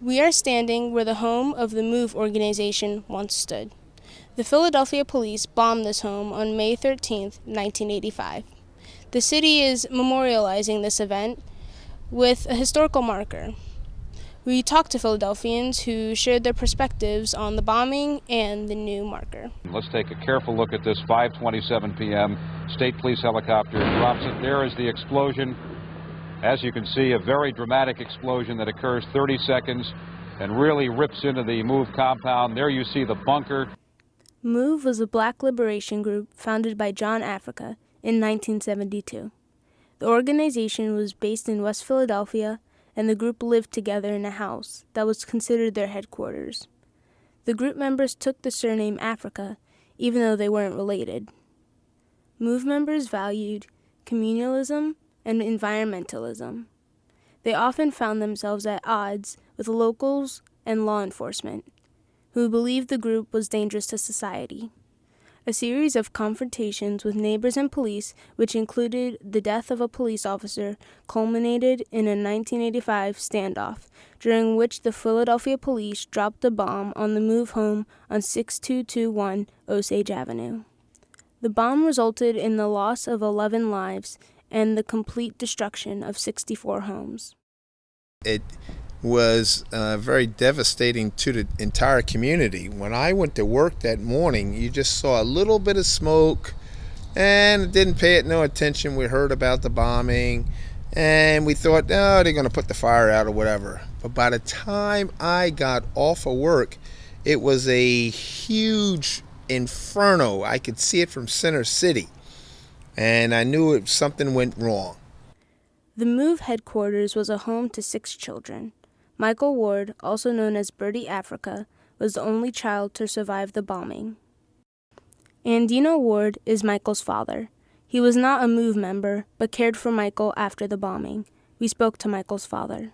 We are standing where the home of the MOVE organization once stood. The Philadelphia police bombed this home on May 13, 1985. The city is memorializing this event with a historical marker. We talked to Philadelphians who shared their perspectives on the bombing and the new marker. Let's take a careful look at this 5:27 p.m. State Police helicopter drops it. There is the explosion. As you can see, a very dramatic explosion that occurs 30 seconds and really rips into the MOVE compound. There you see the bunker. MOVE was a black liberation group founded by John Africa in 1972. The organization was based in West Philadelphia, and the group lived together in a house that was considered their headquarters. The group members took the surname Africa, even though they weren't related. MOVE members valued communalism and environmentalism. They often found themselves at odds with locals and law enforcement, who believed the group was dangerous to society. A series of confrontations with neighbors and police, which included the death of a police officer, culminated in a 1985 standoff, during which the Philadelphia police dropped a bomb on the MOVE home on 6221 Osage Avenue. The bomb resulted in the loss of 11 lives and the complete destruction of 64 homes. It was very devastating to the entire community. When I went to work that morning, you just saw a little bit of smoke and didn't pay it no attention. We heard about the bombing and we thought, oh, they're going to put the fire out or whatever. But by the time I got off of work, it was a huge inferno. I could see it from Center City, and I knew something went wrong. The MOVE headquarters was a home to 6 children. Michael Ward, also known as Birdie Africa, was the only child to survive the bombing. Andino Ward is Michael's father. He was not a MOVE member, but cared for Michael after the bombing. We spoke to Michael's father.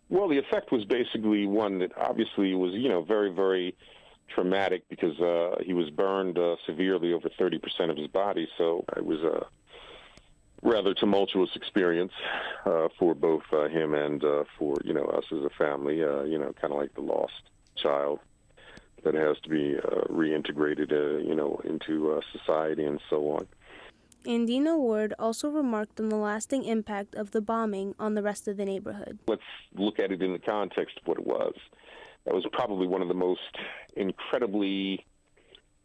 Well, the effect was basically one that obviously was, very, very traumatic because he was burned severely, over 30% of his body. So it was a rather tumultuous experience for both him and for, us as a family, kind of like the lost child that has to be reintegrated, into society and so on. Andino Ward also remarked on the lasting impact of the bombing on the rest of the neighborhood. Let's look at it in the context of what it was. That was probably one of the most incredibly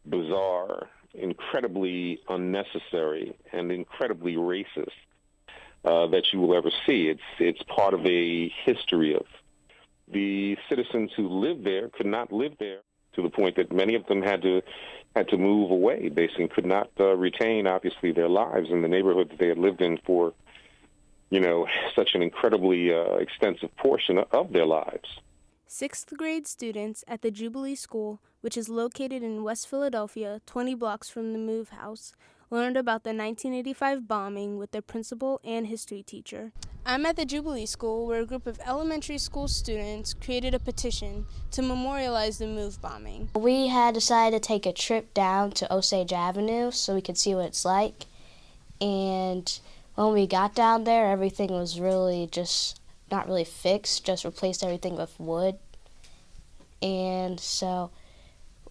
bizarre, incredibly unnecessary, and incredibly racist that you will ever see. It's part of a history of the citizens who lived there could not live there, to the point that many of them had to move away, basically could not retain, obviously, their lives in the neighborhood that they had lived in for, such an incredibly extensive portion of their lives. 6th grade students at the Jubilee School, which is located in West Philadelphia, 20 blocks from the MOVE house, learned about the 1985 bombing with their principal and history teacher. I'm at the Jubilee School, where a group of elementary school students created a petition to memorialize the MOVE bombing. We had decided to take a trip down to Osage Avenue so we could see what it's like. And when we got down there, everything was really just not really fixed, just replaced everything with wood. And so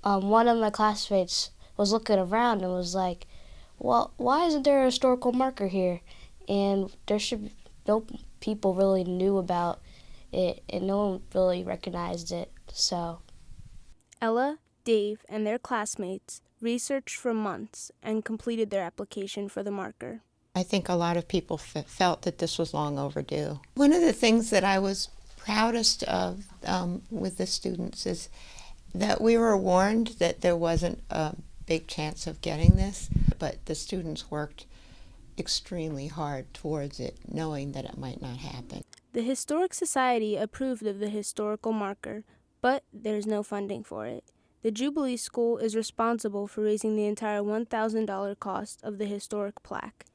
one of my classmates was looking around and was like, well, why isn't there a historical marker here? And no people really knew about it, and no one really recognized it. So Ella, Dave, and their classmates researched for months and completed their application for the marker. I think a lot of people felt that this was long overdue. One of the things that I was proudest of with the students is that we were warned that there wasn't a big chance of getting this, but the students worked extremely hard towards it, knowing that it might not happen. The Historic Society approved of the historical marker, but there's no funding for it. The Jubilee School is responsible for raising the entire $1,000 cost of the historic plaque.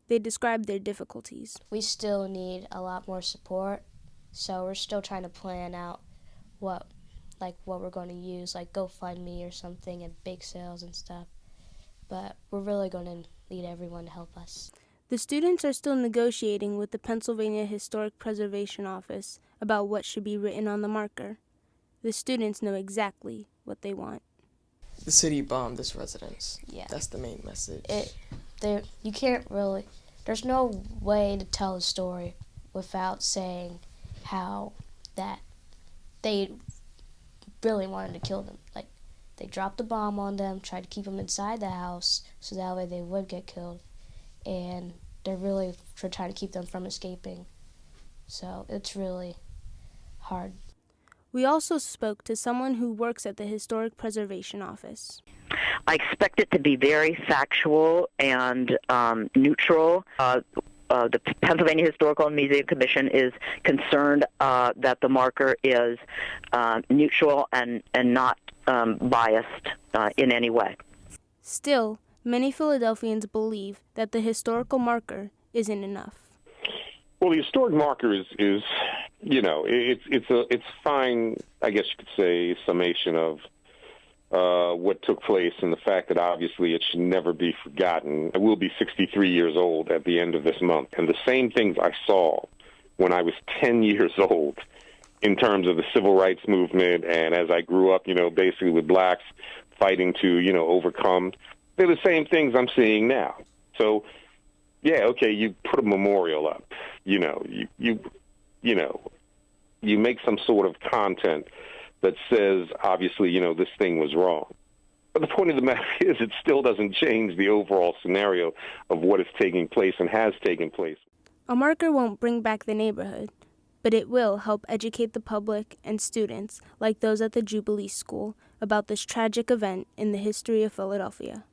They described their difficulties. We still need a lot more support, so we're still trying to plan out what we're going to use, like GoFundMe or something, and bake sales and stuff. But we're really going to need everyone to help us. The students are still negotiating with the Pennsylvania Historic Preservation Office about what should be written on the marker. The students know exactly what they want. The city bombed this residence. Yeah. That's the main message. You can't really, there's no way to tell a story without saying how that they really wanted to kill them. Like, they dropped a bomb on them, tried to keep them inside the house so that way they would get killed. And they're really trying to keep them from escaping. So it's really hard. We also spoke to someone who works at the Historic Preservation Office. I expect it to be very factual and neutral. The Pennsylvania Historical and Museum Commission is concerned that the marker is neutral and not biased in any way. Still, many Philadelphians believe that the historical marker isn't enough. Well, the historic marker is it's fine, I guess you could say, summation of what took place and the fact that obviously it should never be forgotten. I will be 63 years old at the end of this month, and the same things I saw when I was 10 years old in terms of the civil rights movement and as I grew up, basically with blacks fighting to, overcome, they're the same things I'm seeing now. So, yeah, okay, you put a memorial up, you make some sort of content that says, obviously, this thing was wrong. But the point of the matter is it still doesn't change the overall scenario of what is taking place and has taken place. A marker won't bring back the neighborhood, but it will help educate the public and students, like those at the Jubilee School, about this tragic event in the history of Philadelphia.